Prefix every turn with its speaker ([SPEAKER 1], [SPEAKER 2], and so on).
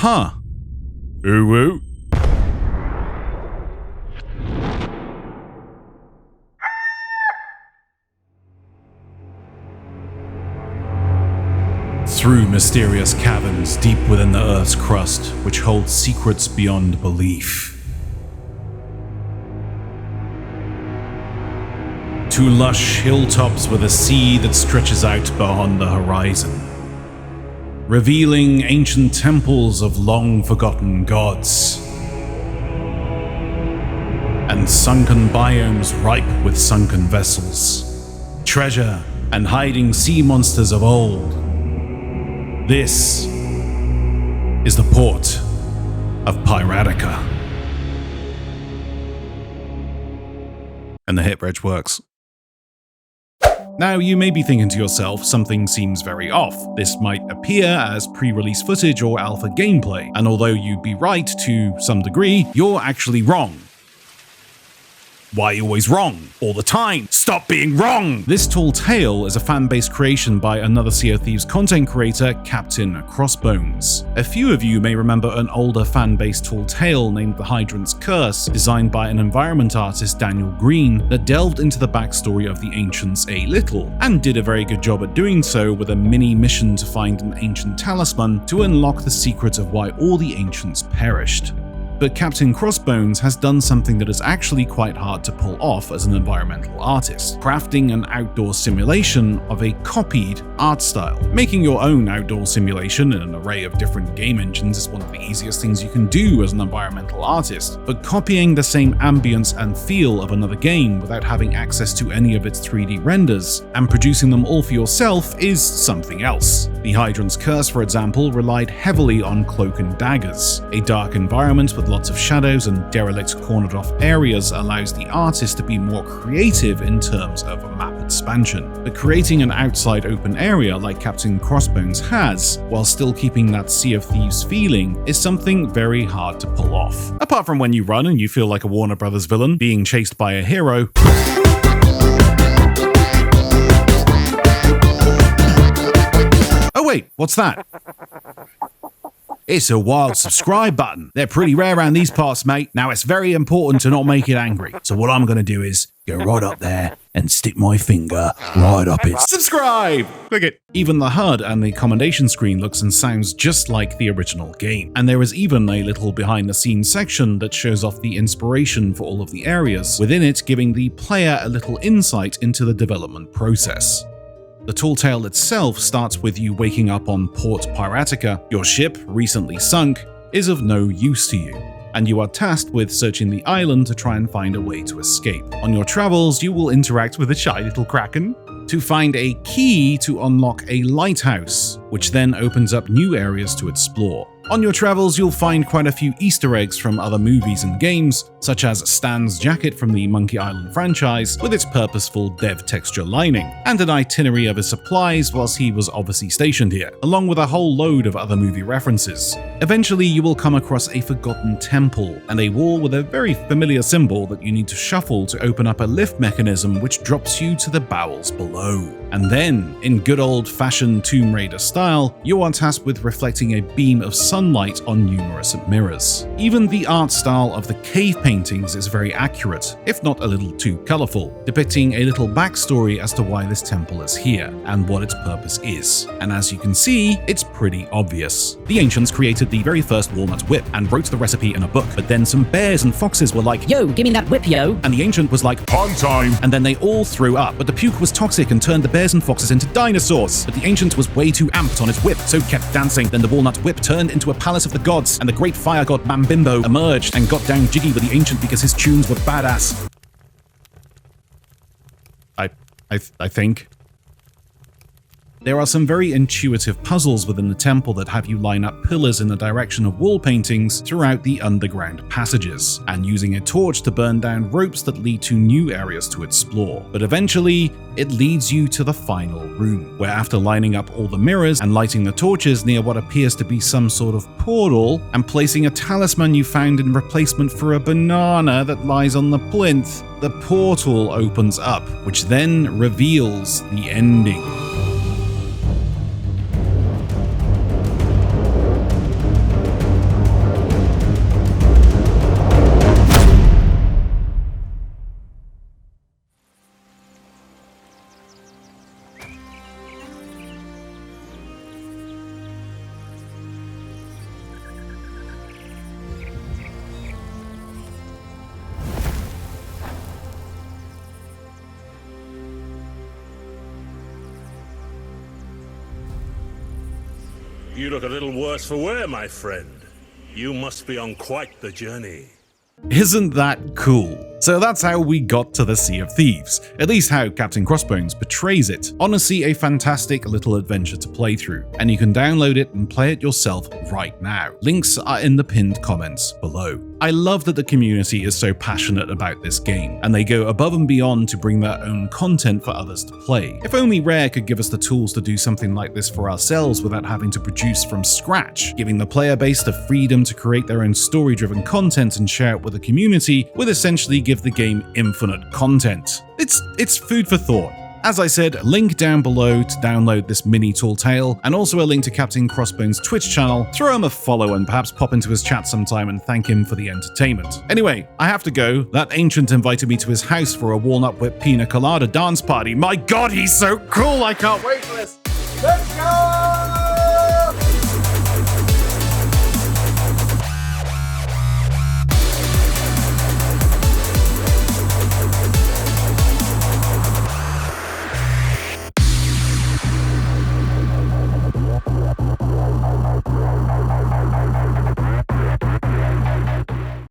[SPEAKER 1] Huh. Ooh. Through mysterious caverns deep within the Earth's crust, which hold secrets beyond belief. To lush hilltops with a sea that stretches out beyond the horizon. Revealing ancient temples of long-forgotten gods. And sunken biomes ripe with sunken vessels. Treasure and hiding sea monsters of old. This is the port of Piratica. And the hit bridge works. Now, you may be thinking to yourself, something seems very off. This might appear as pre-release footage or alpha gameplay, and although you'd be right to some degree, you're actually wrong. Why are you always wrong? All the time! Stop being wrong! This Tall Tale is a fan-based creation by another Sea of Thieves content creator, Captain Crossbones. A few of you may remember an older fan-based Tall Tale named The Hydrant's Curse, designed by an environment artist, Daniel Green, that delved into the backstory of the ancients a little, and did a very good job at doing so with a mini mission to find an ancient talisman to unlock the secret of why all the ancients perished. But Captain Crossbones has done something that is actually quite hard to pull off as an environmental artist, crafting an outdoor simulation of a copied art style. Making your own outdoor simulation in an array of different game engines is one of the easiest things you can do as an environmental artist, but copying the same ambience and feel of another game without having access to any of its 3D renders, and producing them all for yourself is something else. The Hydrant's Curse, for example, relied heavily on cloak and daggers. A dark environment with lots of shadows and derelict cornered off areas allows the artist to be more creative in terms of map expansion. But creating an outside open area like Captain Crossbones has, while still keeping that Sea of Thieves feeling, is something very hard to pull off. Apart from when you run and you feel like a Warner Brothers villain being chased by a hero. Oh wait, what's that? It's a wild subscribe button. They're pretty rare around these parts, mate. Now, it's very important to not make it angry. So what I'm going to do is go right up there and stick my finger right up its subscribe! Click it. Even the HUD and the commendation screen looks and sounds just like the original game. And there is even a little behind-the-scenes section that shows off the inspiration for all of the areas, within it giving the player a little insight into the development process. The Tall Tale itself starts with you waking up on Port Piratica. Your ship, recently sunk, is of no use to you, and you are tasked with searching the island to try and find a way to escape. On your travels, you will interact with a shy little kraken to find a key to unlock a lighthouse, which then opens up new areas to explore. On your travels, you'll find quite a few Easter eggs from other movies and games, such as Stan's jacket from the Monkey Island franchise with its purposeful dev texture lining, and an itinerary of his supplies whilst he was obviously stationed here, along with a whole load of other movie references. Eventually, you will come across a forgotten temple, and a wall with a very familiar symbol that you need to shuffle to open up a lift mechanism which drops you to the bowels below. And then, in good old-fashioned Tomb Raider style, you are tasked with reflecting a beam of sunlight on numerous mirrors. Even the art style of the cave paintings is very accurate, if not a little too colourful, depicting a little backstory as to why this temple is here, and what its purpose is. And as you can see, it's pretty obvious. The ancients created the very first walnut whip, and wrote the recipe in a book, but then some bears and foxes were like,
[SPEAKER 2] "Yo, give me that whip, yo!"
[SPEAKER 1] And the ancient was like, "On time!" And then they all threw up, but the puke was toxic and turned the bears and foxes into dinosaurs. But the ancient was way too amped on his whip, so kept dancing. Then the walnut whip turned into a palace of the gods, and the great fire god Mambimbo emerged and got down jiggy with the ancient because his tunes were badass. I think. There are some very intuitive puzzles within the temple that have you line up pillars in the direction of wall paintings throughout the underground passages, and using a torch to burn down ropes that lead to new areas to explore. But eventually, it leads you to the final room, where after lining up all the mirrors and lighting the torches near what appears to be some sort of portal, and placing a talisman you found in replacement for a banana that lies on the plinth, the portal opens up, which then reveals the ending.
[SPEAKER 2] You look a little worse for wear, my friend. You must be on quite the journey.
[SPEAKER 1] Isn't that cool? So that's how we got to the Sea of Thieves, at least how Captain Crossbones portrays it. Honestly, a fantastic little adventure to play through, and you can download it and play it yourself right now. Links are in the pinned comments below. I love that the community is so passionate about this game, and they go above and beyond to bring their own content for others to play. If only Rare could give us the tools to do something like this for ourselves without having to produce from scratch, giving the player base the freedom to create their own story-driven content and share it with the community, would essentially give the game infinite content. It's food for thought. As I said, a link down below to download this mini tall tale, and also a link to Captain Crossbones' Twitch channel. Throw him a follow and perhaps pop into his chat sometime and thank him for the entertainment. Anyway, I have to go. That ancient invited me to his house for a walnut whip pina colada dance party. My god, he's so cool! I can't wait for this! Let's go!